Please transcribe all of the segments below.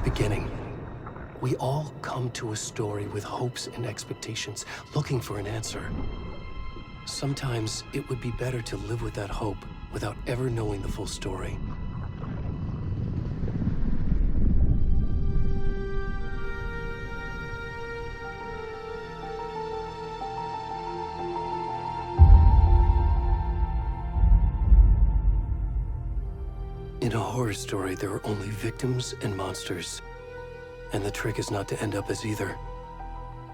beginning. We all come to a story with hopes and expectations, looking for an answer. Sometimes it would be better to live with that hope without ever knowing the full story. In a horror story, there are only victims and monsters. And the trick is not to end up as either.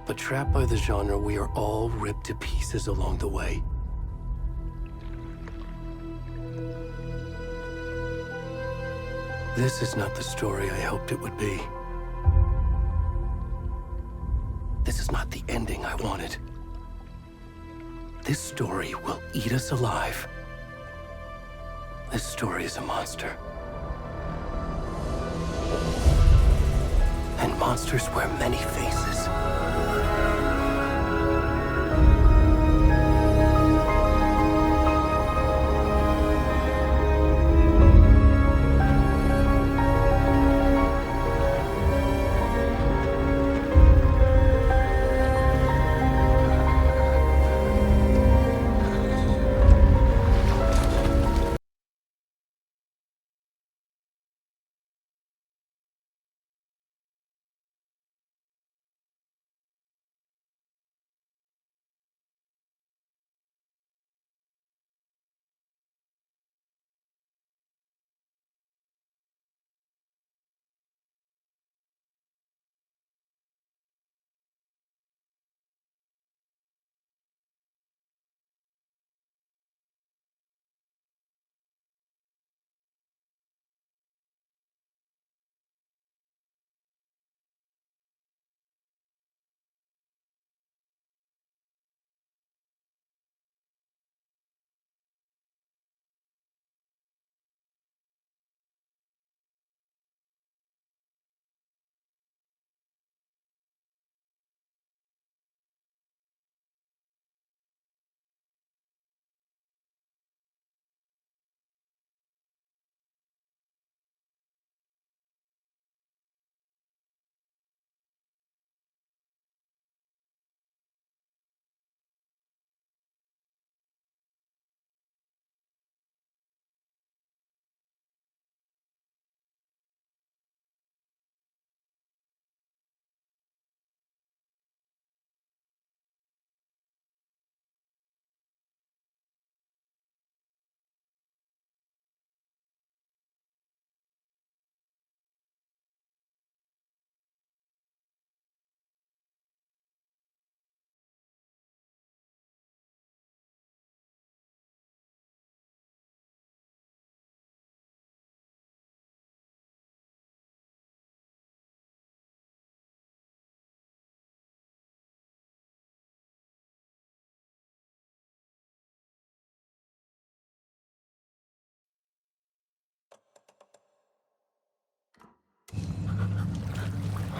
But trapped by the genre, we are all ripped to pieces along the way. This is not the story I hoped it would be. This is not the ending I wanted. This story will eat us alive. This story is a monster. And monsters wear many faces.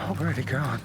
Already gone.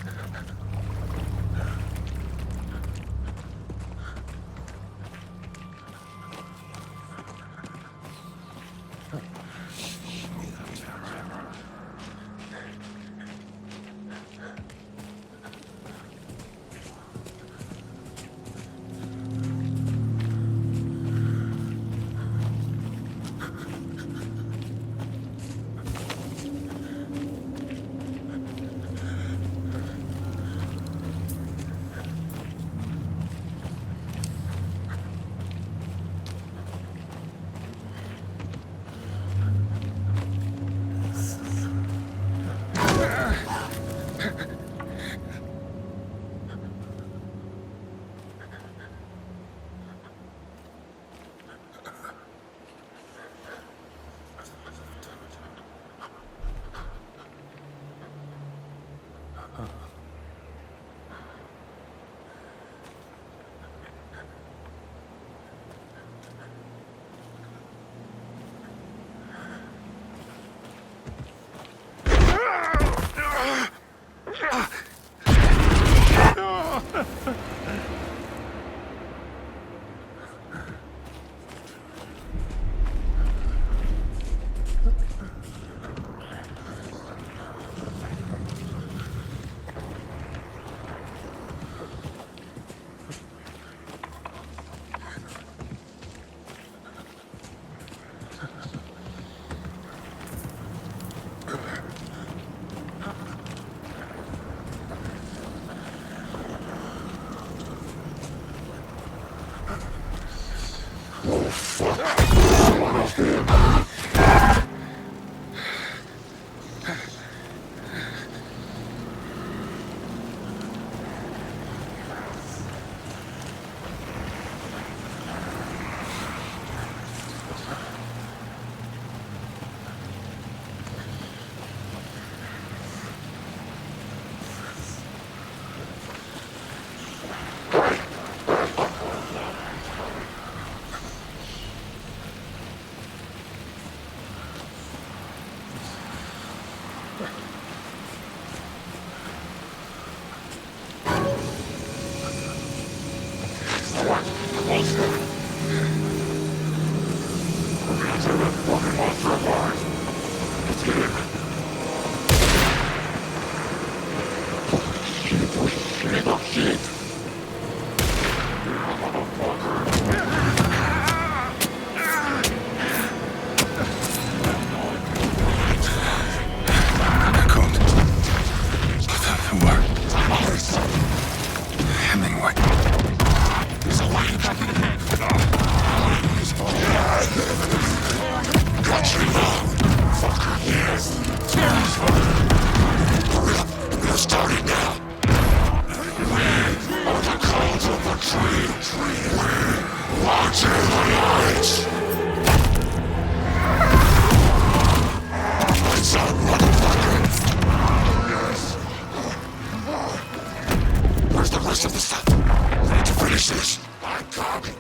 rest of the stuff. I need to finish this. I'm coming.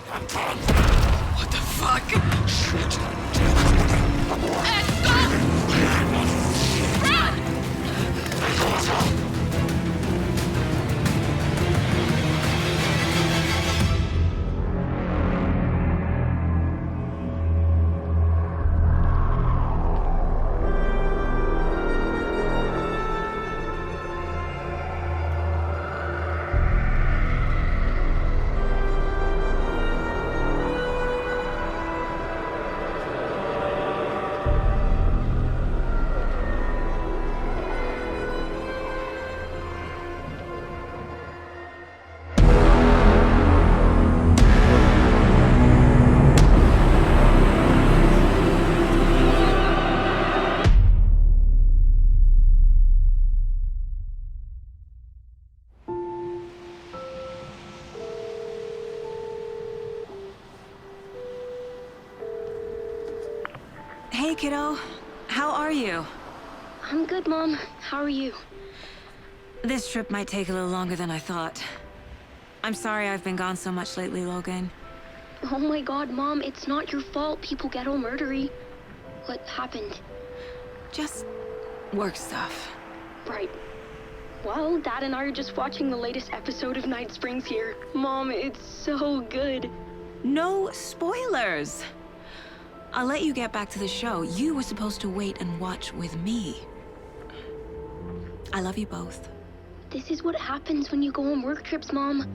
What the fuck? Shit. Ed, stop! Run! Hey, kiddo. How are you? I'm good, Mom. How are you? This trip might take a little longer than I thought. I'm sorry I've been gone so much lately, Logan. Oh my god, Mom, it's not your fault people get all murdery. What happened? Just work stuff. Right. Well, Dad and I are just watching the latest episode of Night Springs here. Mom, it's so good. No spoilers! I'll let you get back to the show. You were supposed to wait and watch with me. I love you both. This is what happens when you go on work trips, Mom.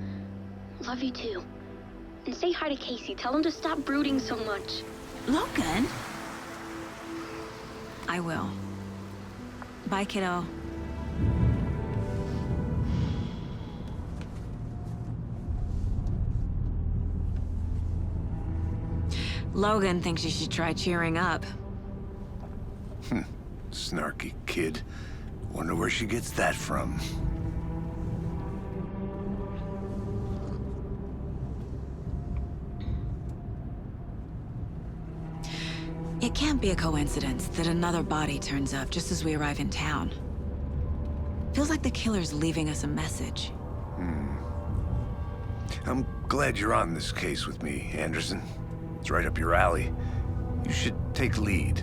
Love you too. And say hi to Casey. Tell him to stop brooding so much. Logan? I will. Bye, kiddo. Logan thinks you should try cheering up. Snarky kid. Wonder where she gets that from. It can't be a coincidence that another body turns up just as we arrive in town. Feels like the killer's leaving us a message. I'm glad you're on this case with me, Anderson. It's right up your alley. You should take lead.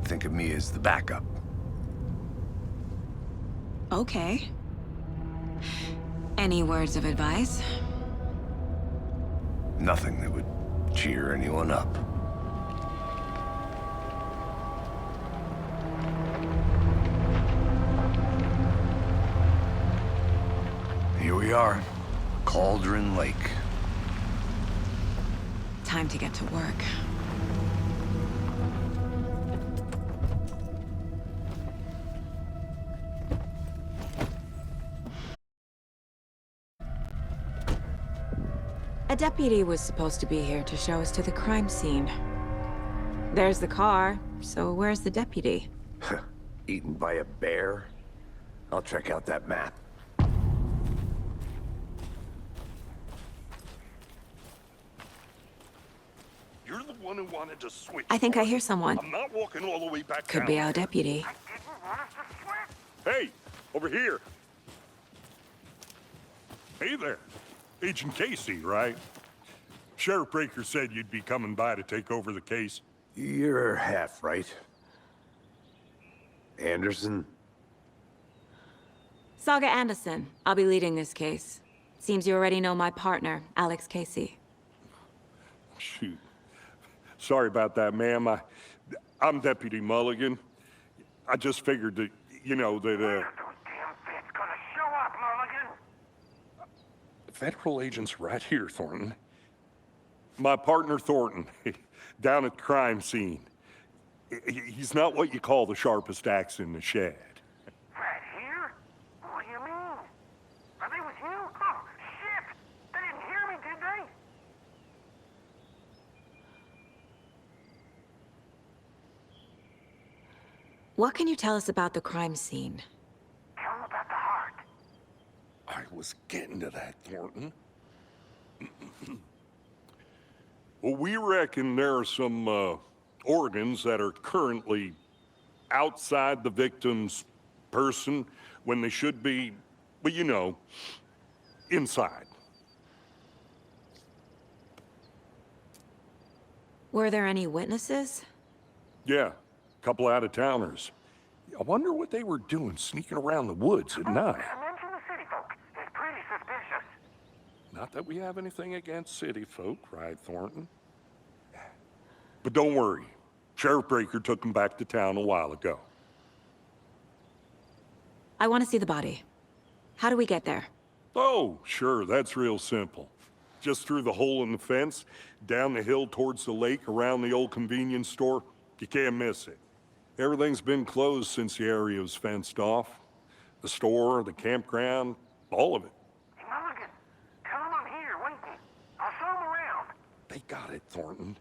Think of me as the backup. Okay. Any words of advice? Nothing that would cheer anyone up. Here we are. Cauldron Lake. Time to get to work. A deputy was supposed to be here to show us to the crime scene. There's the car, so where's the deputy? Eaten by a bear? I'll check out that map. You're the one who wanted to switch. I think I hear someone. I'm not walking all the way back Could down. be our deputy. Hey, over here. Hey there. Agent Casey, right? Sheriff Breaker said you'd be coming by to take over the case. You're half right. Anderson? Saga Anderson. I'll be leading this case. Seems you already know my partner, Alex Casey. Shoot. Sorry about that, ma'am. I'm Deputy Mulligan. I just figured that, you know, that, Those damn feds gonna show up, Mulligan. Federal agent's right here, Thornton. My partner, Thornton, down at the crime scene. He's not what you call the sharpest axe in the shed. Right here? What do you mean? Are they with you? Oh, shit! They didn't hear me, did they? What can you tell us about the crime scene? Tell them about the heart. I was getting to that, Thornton. Well, we reckon there are some organs that are currently outside the victim's person when they should be, well, you know, inside. Were there any witnesses? Yeah, a couple out-of-towners. I wonder what they were doing sneaking around the woods at night. Mention the city folk. It's pretty suspicious. Not that we have anything against city folk, right, Thornton? But don't worry. Sheriff Breaker took him back to town a while ago. I want to see the body. How do we get there? Oh, sure, that's real simple. Just through the hole in the fence, down the hill towards the lake, around the old convenience store. You can't miss it. Everything's been closed since the area was fenced off. The store, the campground, all of it. Hey, Mulligan, tell him I'm here waiting. I'll show him around. They got it, Thornton.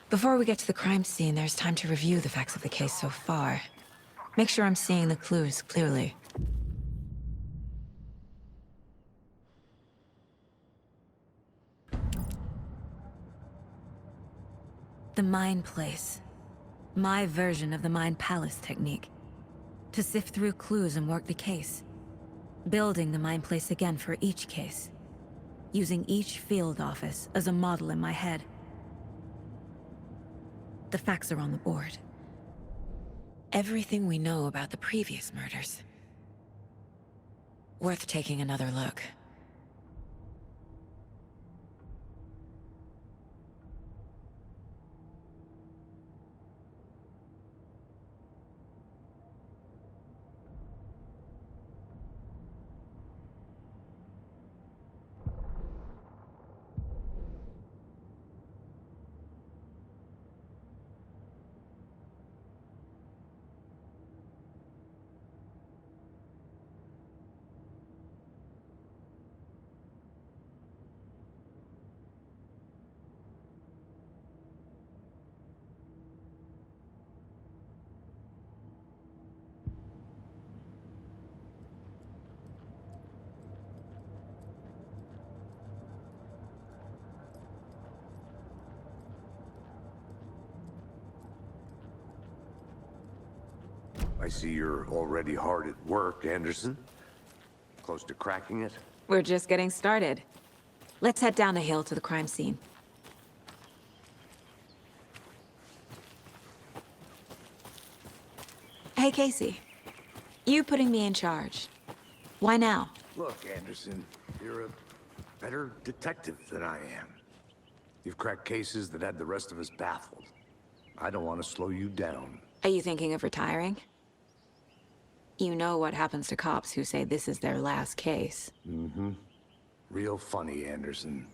Before we get to the crime scene, there's time to review the facts of the case so far. Make sure I'm seeing the clues clearly. The Mind Place. My version of the Mind Palace technique. To sift through clues and work the case. Building the Mind Place again for each case. Using each field office as a model in my head. The facts are on the board. Everything we know about the previous murders. Worth taking another look. I see you're already hard at work, Anderson. Close to cracking it? We're just getting started. Let's head down the hill to the crime scene. Hey, Casey. You putting me in charge. Why now? Look, Anderson, you're a better detective than I am. You've cracked cases that had the rest of us baffled. I don't want to slow you down. Are you thinking of retiring? You know what happens to cops who say this is their last case. Mm-hmm. Real funny, Anderson.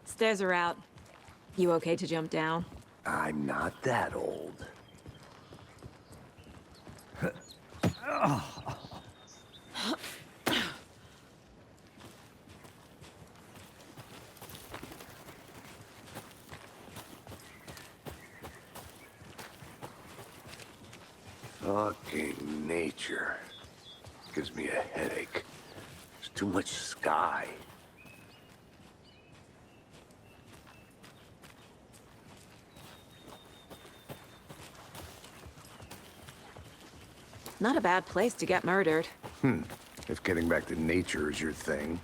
Stairs are out. You okay to jump down? I'm not that old. Fucking nature. Gives me a headache. There's too much sky. Not a bad place to get murdered. If getting back to nature is your thing.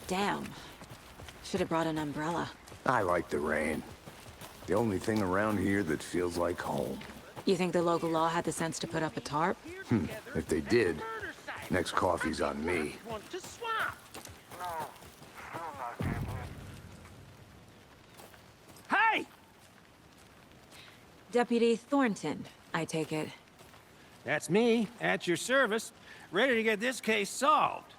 Damn. Should have brought an umbrella. I like the rain. The only thing around here that feels like home. You think the local law had the sense to put up a tarp? If they did, next coffee's on me. Hey! Deputy Thornton, I take it. That's me, at your service, ready to get this case solved.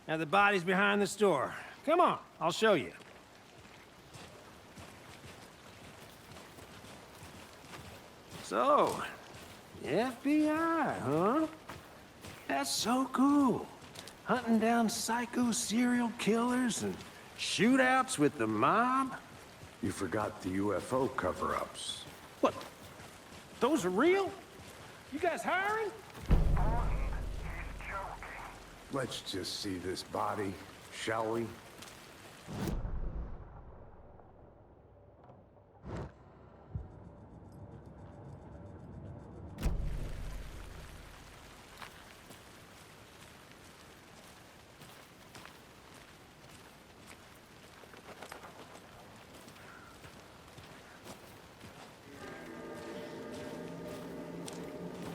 Now the body's behind the store. Come on, I'll show you. So, the FBI, huh? That's so cool. Hunting down psycho serial killers and shootouts with the mob. You forgot the UFO cover-ups. What? Those are real? You guys hiring? Let's just see this body, shall we?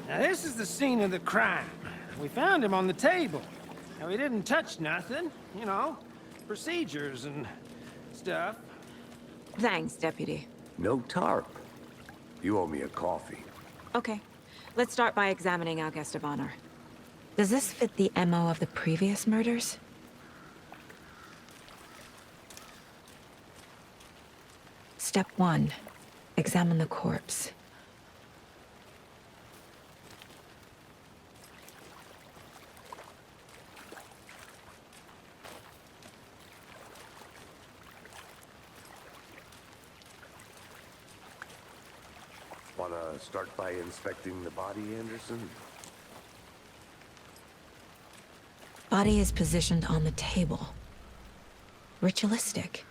Now this is the scene of the crime. We found him on the table. Now he didn't touch nothing, you know, procedures and stuff. Thanks, Deputy. No tarp. You owe me a coffee. Okay, let's start by examining our guest of honor. Does this fit the MO of the previous murders? Step 1. Examine the corpse. Wanna start by inspecting the body, Anderson? Body is positioned on the table. Ritualistic.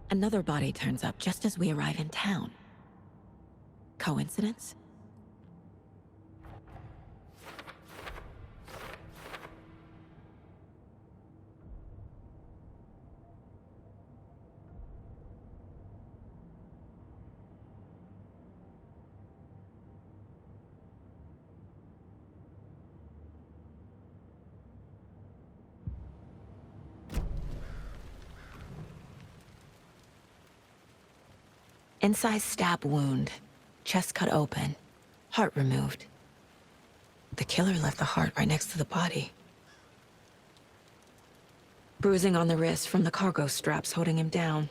Another body turns up just as we arrive in town. Coincidence? Incised stab wound, chest cut open, heart removed. The killer left the heart right next to the body. Bruising on the wrist from the cargo straps holding him down.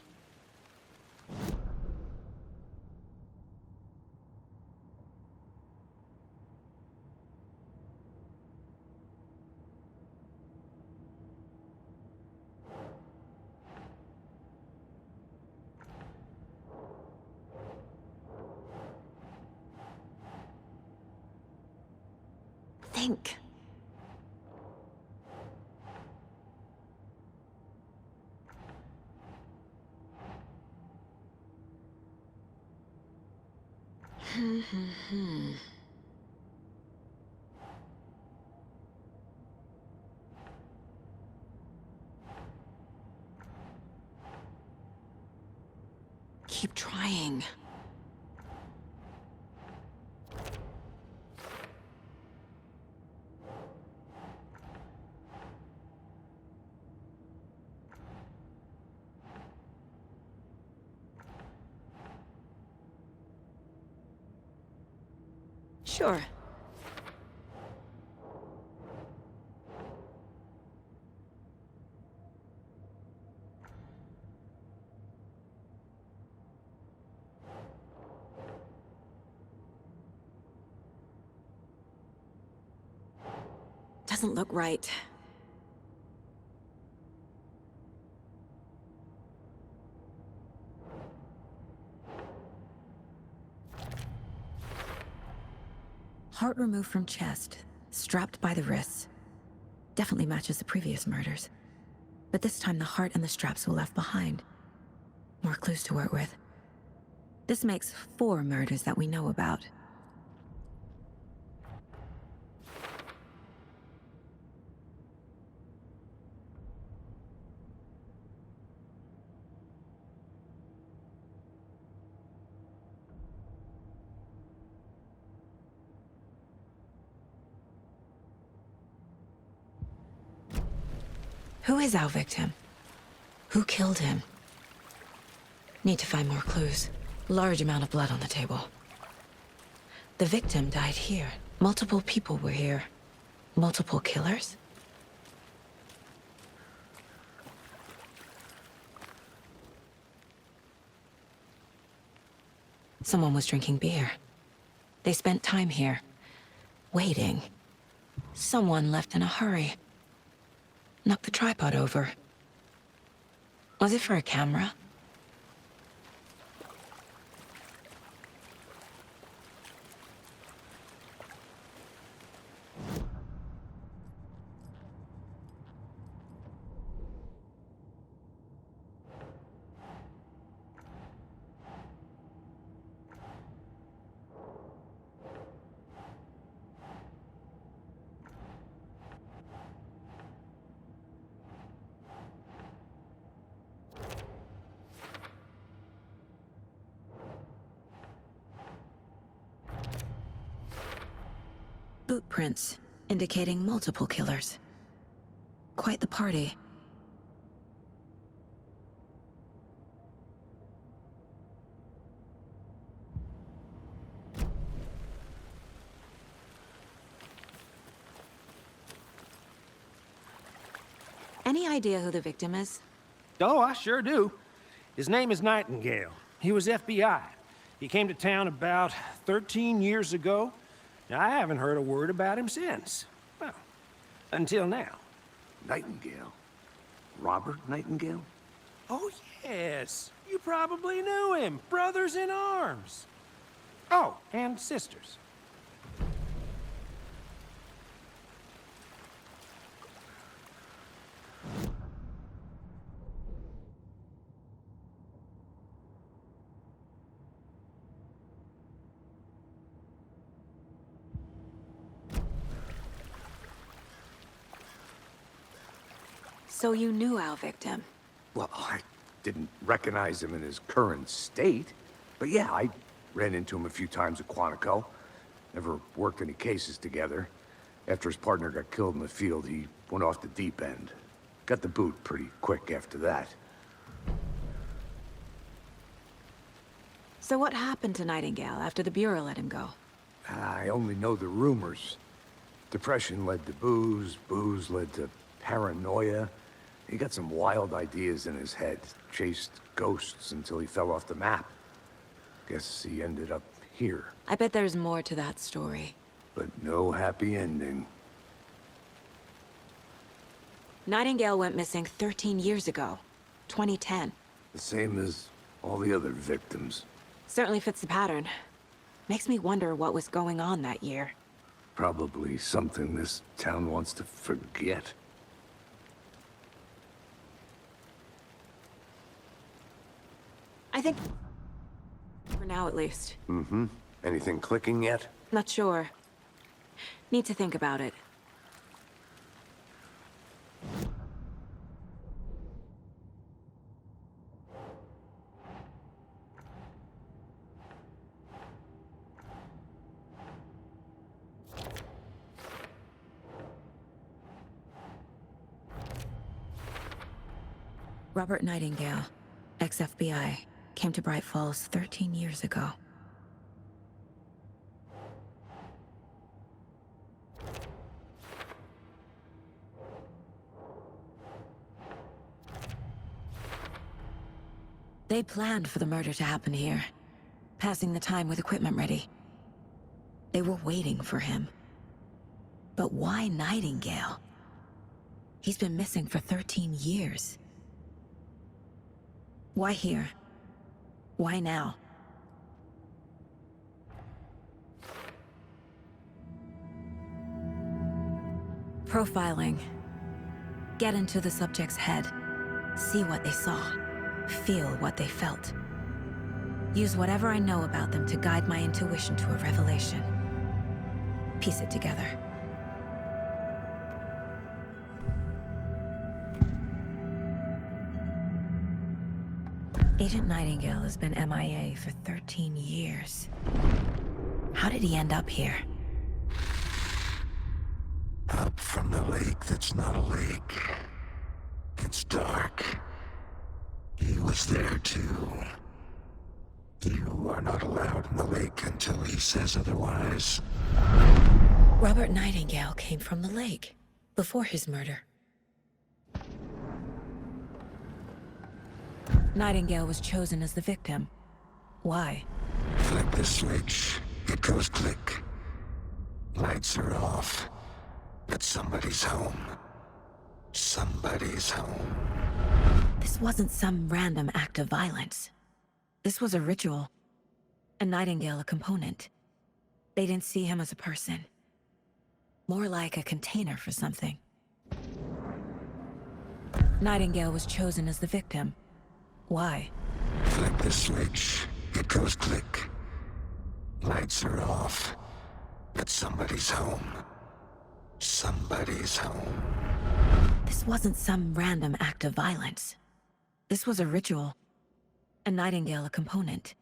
Think. Keep trying. Sure. Doesn't look right. Heart removed from chest, strapped by the wrists. Definitely matches the previous murders. But this time the heart and the straps were left behind. More clues to work with. This makes 4 murders that we know about. Who is our victim? Who killed him? Need to find more clues. Large amount of blood on the table. The victim died here. Multiple people were here. Multiple killers? Someone was drinking beer. They spent time here, waiting. Someone left in a hurry. Knocked the tripod over. Was it for a camera? Boot prints, indicating multiple killers. Quite the party. Any idea who the victim is? Oh, I sure do. His name is Nightingale. He was FBI. He came to town about 13 years ago. I haven't heard a word about him since. Well, until now. Nightingale? Robert Nightingale? Oh, yes. You probably knew him. Brothers in arms. Oh, and sisters. So you knew our victim? Well, I didn't recognize him in his current state. But yeah, I ran into him a few times at Quantico. Never worked any cases together. After his partner got killed in the field, he went off the deep end. Got the boot pretty quick after that. So what happened to Nightingale after the Bureau let him go? I only know the rumors. Depression led to booze, booze led to paranoia. He got some wild ideas in his head, chased ghosts until he fell off the map. Guess he ended up here. I bet there's more to that story. But no happy ending. Nightingale went missing 13 years ago, 2010. The same as all the other victims. Certainly fits the pattern. Makes me wonder what was going on that year. Probably something this town wants to forget. I think... for now, at least. Mm-hmm. Anything clicking yet? Not sure. Need to think about it. Robert Nightingale, ex-FBI, came to Bright Falls 13 years ago. They planned for the murder to happen here, passing the time with equipment ready. They were waiting for him. But why Nightingale? He's been missing for 13 years. Why here? Why now? Profiling. Get into the subject's head. See what they saw. Feel what they felt. Use whatever I know about them to guide my intuition to a revelation. Piece it together. Agent Nightingale has been MIA for 13 years. How did he end up here? Up from the lake that's not a lake. It's dark. He was there too. You are not allowed in the lake until he says otherwise. Robert Nightingale came from the lake before his murder. Nightingale was chosen as the victim. Why? Flick the switch. It goes click. Lights are off. But somebody's home. Somebody's home. This wasn't some random act of violence. This was a ritual. And Nightingale a component. They didn't see him as a person. More like a container for something. Nightingale was chosen as the victim. Why? Flick the switch. It goes click. Lights are off. But somebody's home. Somebody's home. This wasn't some random act of violence. This was a ritual. And Nightingale a component.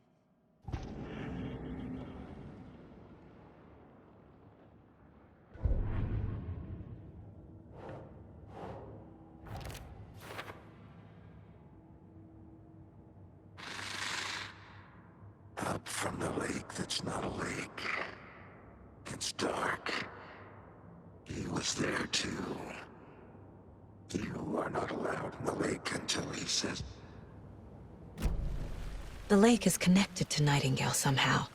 Up from the lake that's not a lake. It's dark. He was there too. You are not allowed in the lake until he says... The lake is connected to Nightingale somehow.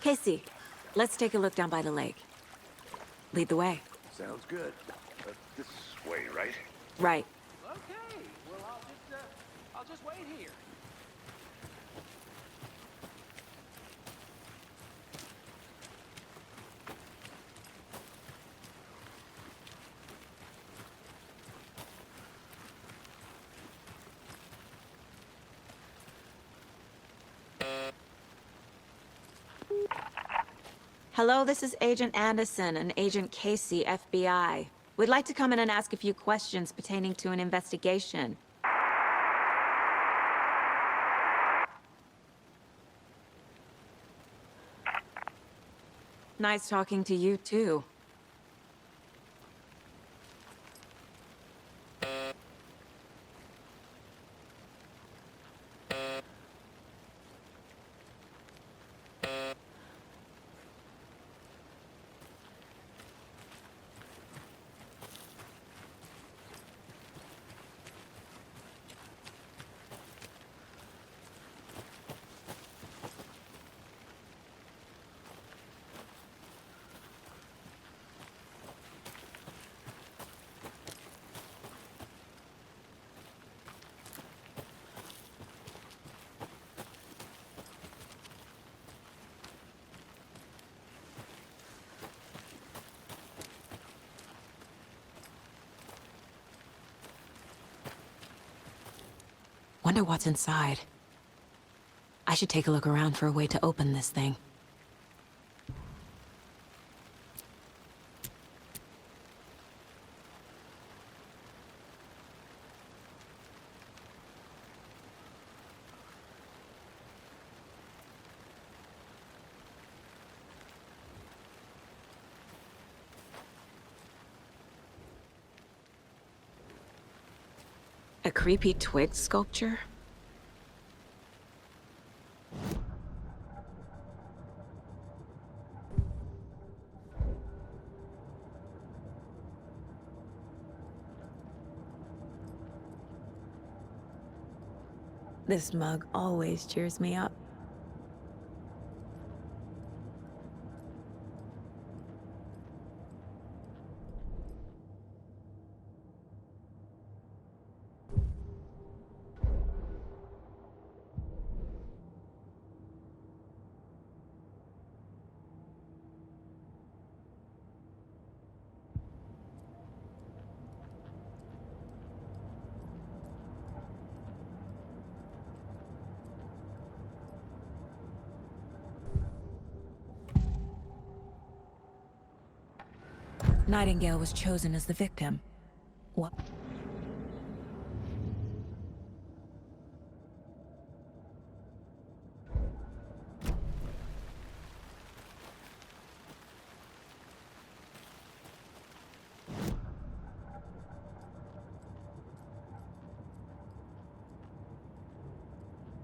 Casey, let's take a look down by the lake. Lead the way. Sounds good. This way, right? Right. Okay, well, I'll just wait here. Hello, this is Agent Anderson and Agent Casey, FBI. We'd like to come in and ask a few questions pertaining to an investigation. Nice talking to you, too. Wonder what's inside. I should take a look around for a way to open this thing. A creepy twig sculpture? This mug always cheers me up. Nightingale was chosen as the victim. What?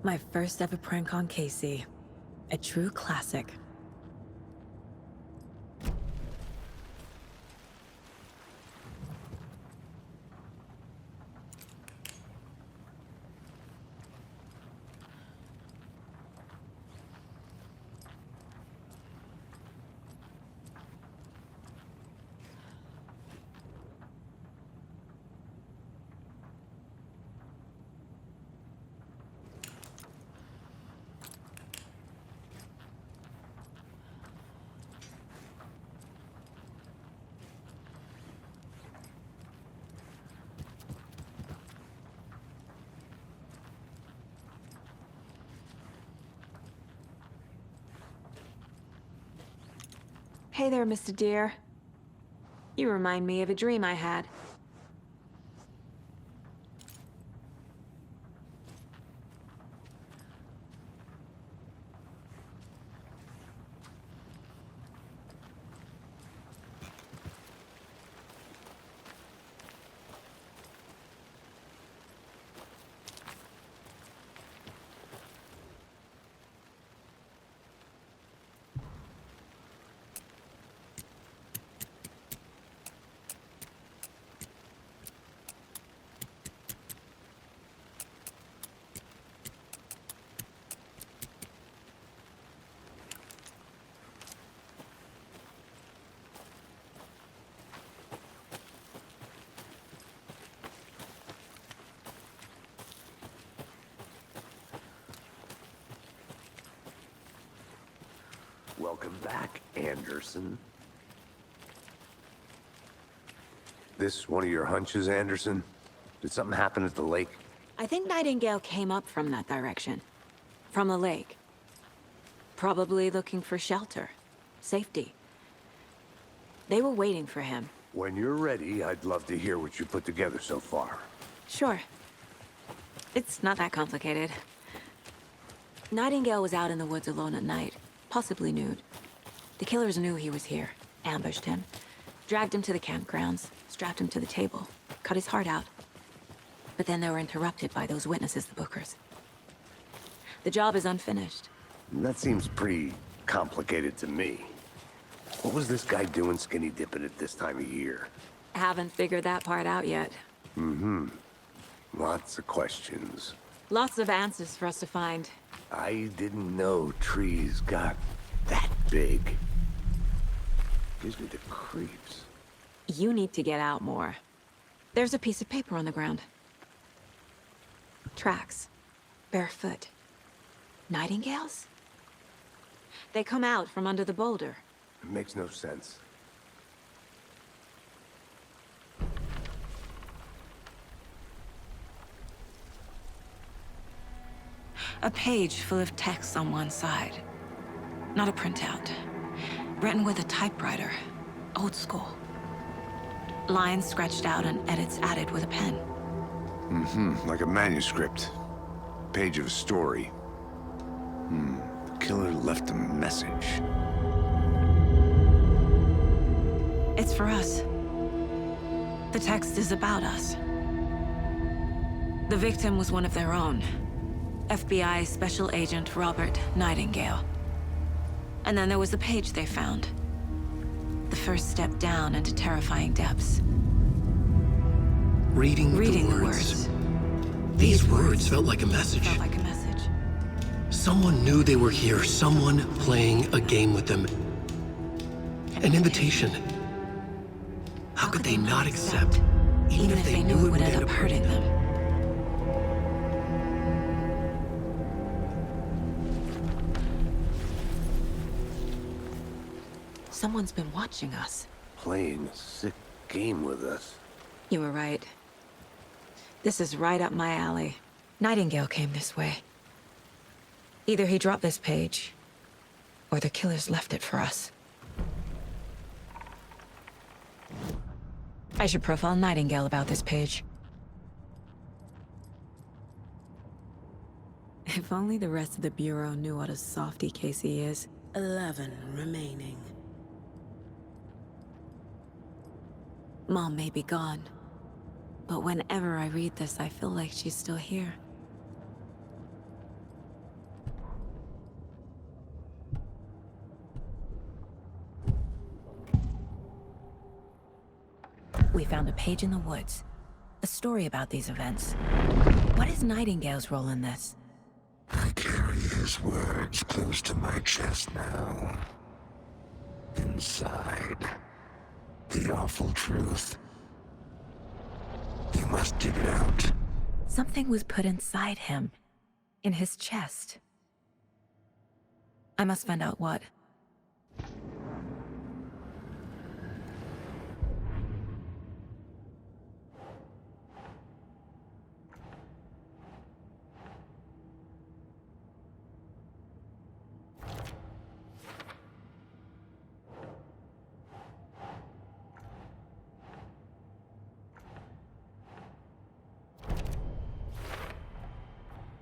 My first ever prank on Casey. A true classic. Hey there, Mr. Deer. You remind me of a dream I had. Welcome back, Anderson. This one of your hunches, Anderson? Did something happen at the lake? I think Nightingale came up from that direction. From the lake. Probably looking for shelter. Safety. They were waiting for him. When you're ready, I'd love to hear what you put together so far. Sure. It's not that complicated. Nightingale was out in the woods alone at night, possibly nude. The killers knew he was here, ambushed him, dragged him to the campgrounds, strapped him to the table, cut his heart out. But then they were interrupted by those witnesses, the Bookers. The job is unfinished. That seems pretty complicated to me. What was this guy doing skinny dipping at this time of year? Haven't figured that part out yet. Mm-hmm. Lots of questions. Lots of answers for us to find. I didn't know trees got that big. Gives me the creeps. You need to get out more. There's a piece of paper on the ground. Tracks. Barefoot. Nightingales? They come out from under the boulder. It makes no sense. A page full of text on one side. Not a printout. Written with a typewriter. Old school. Lines scratched out and edits added with a pen. Mm-hmm. Like a manuscript. Page of a story. The killer left a message. It's for us. The text is about us. The victim was one of their own. FBI Special Agent Robert Nightingale. And then there was the page they found. The first step down into terrifying depths. Reading the the words. These words felt like a message. Felt like a message. Someone knew they were here, someone playing a game with them. An invitation. How could they not accept, even if they knew it would end up hurting them? Someone's been watching us. Playing a sick game with us. You were right. This is right up my alley. Nightingale came this way. Either he dropped this page, or the killers left it for us. I should profile Nightingale about this page. If only the rest of the Bureau knew what a softy Casey is. 11 remaining. Mom may be gone, but whenever I read this, I feel like she's still here. found a page in the woods. A story about these events. What is Nightingale's role in this? I carry his words close to my chest now. Inside, the awful truth. You must dig it out. Something was put inside him. In his chest. I must find out what.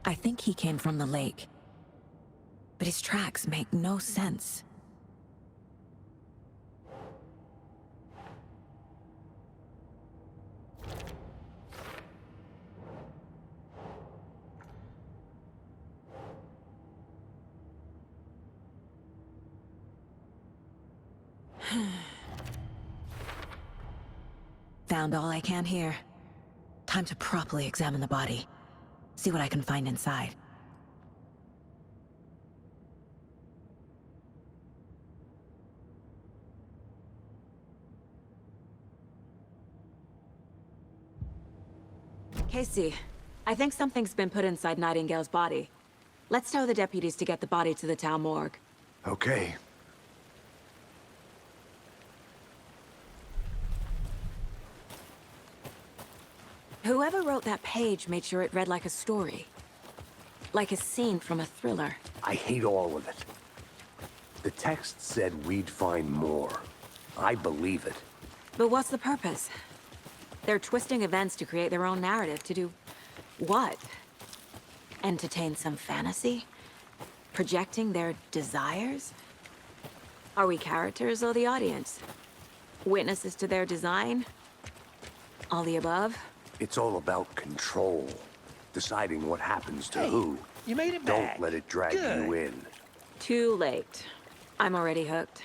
I think he came from the lake. But his tracks make no sense. Found all I can here. Time to properly examine the body. See what I can find inside. Casey, I think something's been put inside Nightingale's body. Let's tell the deputies to get the body to the town morgue. Okay. Whoever wrote that page made sure it read like a story. Like a scene from a thriller. I hate all of it. The text said we'd find more. I believe it. But what's the purpose? They're twisting events to create their own narrative to do... what? Entertain some fantasy? Projecting their desires? Are we characters or the audience? Witnesses to their design? All the above? It's all about control. Deciding what happens to who. You made it Don't back. let it drag Good. you in. Too late. I'm already hooked.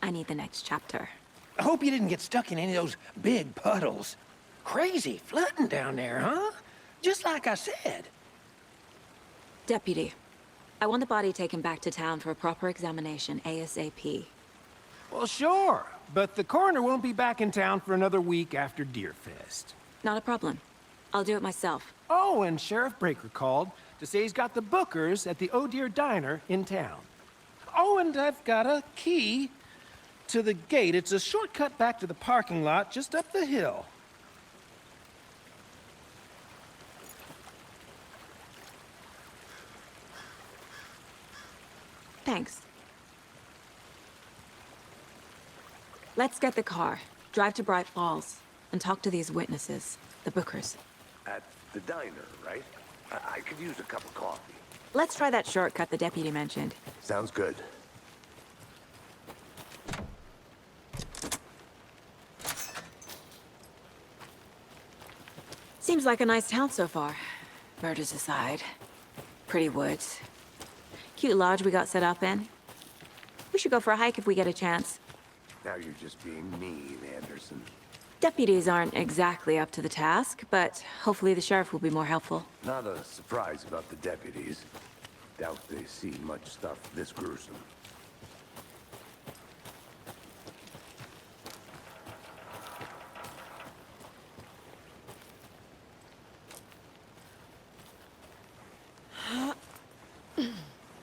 I need the next chapter. I hope you didn't get stuck in any of those big puddles. Crazy flooding down there, huh? Just like I said. Deputy, I want the body taken back to town for a proper examination ASAP. Well, sure. But the coroner won't be back in town for another week after Deerfest. Not a problem. I'll do it myself. Oh, and Sheriff Breaker called to say he's got the Bookers at the Oh Dear Diner in town. Oh, and I've got a key to the gate. It's a shortcut back to the parking lot just up the hill. Thanks. Let's get the car, drive to Bright Falls, and talk to these witnesses, the Bookers. At the diner, right? I could use a cup of coffee. Let's try that shortcut the deputy mentioned. Sounds good. Seems like a nice town so far. Murders aside. Pretty woods. Cute lodge we got set up in. We should go for a hike if we get a chance. Now you're just being mean, Anderson. Deputies aren't exactly up to the task, but hopefully the sheriff will be more helpful. Not a surprise about the deputies. Doubt they see much stuff this gruesome.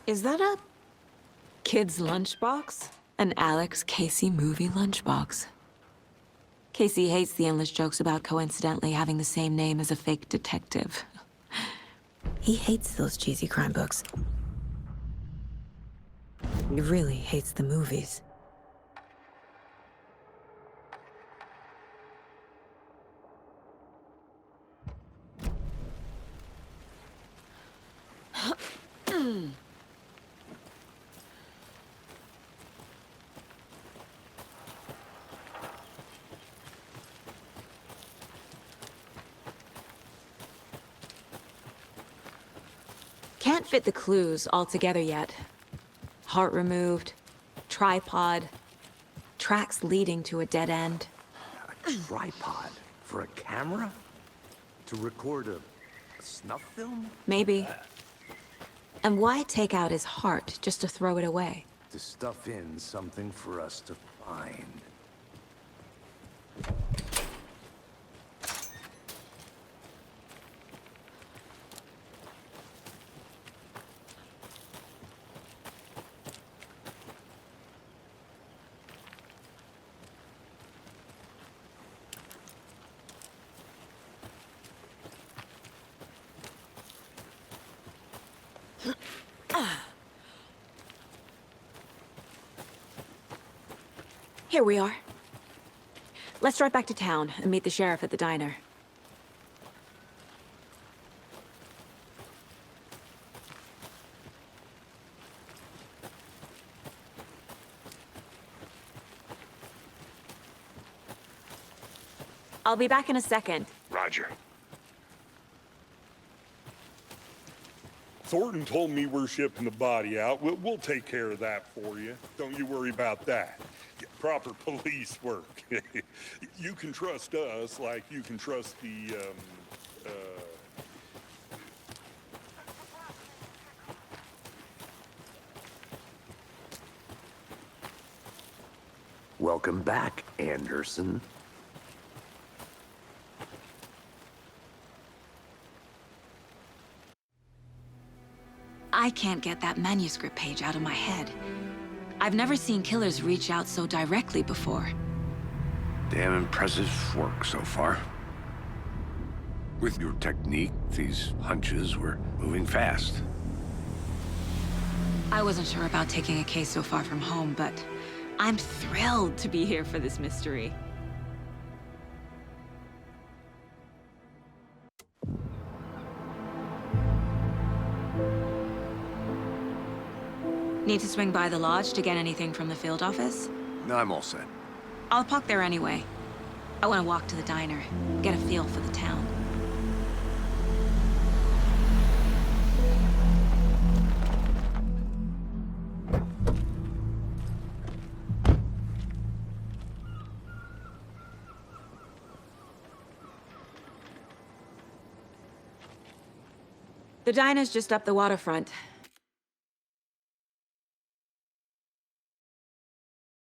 Is that a kid's lunchbox? An Alex Casey movie lunchbox. Casey hates the endless jokes about coincidentally having the same name as a fake detective. He hates those cheesy crime books. He really hates the movies. Can't fit the clues all together yet. Heart removed, tripod, tracks leading to a dead end. tripod for a camera? To record a snuff film? Maybe. And why take out his heart just to throw it away? To stuff in something for us to find. Here we are. Let's drive back to town and meet the sheriff at the diner. I'll be back in a second. Roger. Thornton told me we're shipping the body out. We'll take care of that for you. Don't you worry about that. Proper police work. You can trust us like you can trust the, Welcome back, Anderson. I can't get that manuscript page out of my head. I've never seen killers reach out so directly before. Damn impressive work so far. With your technique, these hunches were moving fast. I wasn't sure about taking a case so far from home, but I'm thrilled to be here for this mystery. Need to swing by the lodge to get anything from the field office? No, I'm all set. I'll park there anyway. I want to walk to the diner, get a feel for the town. The diner's just up the waterfront.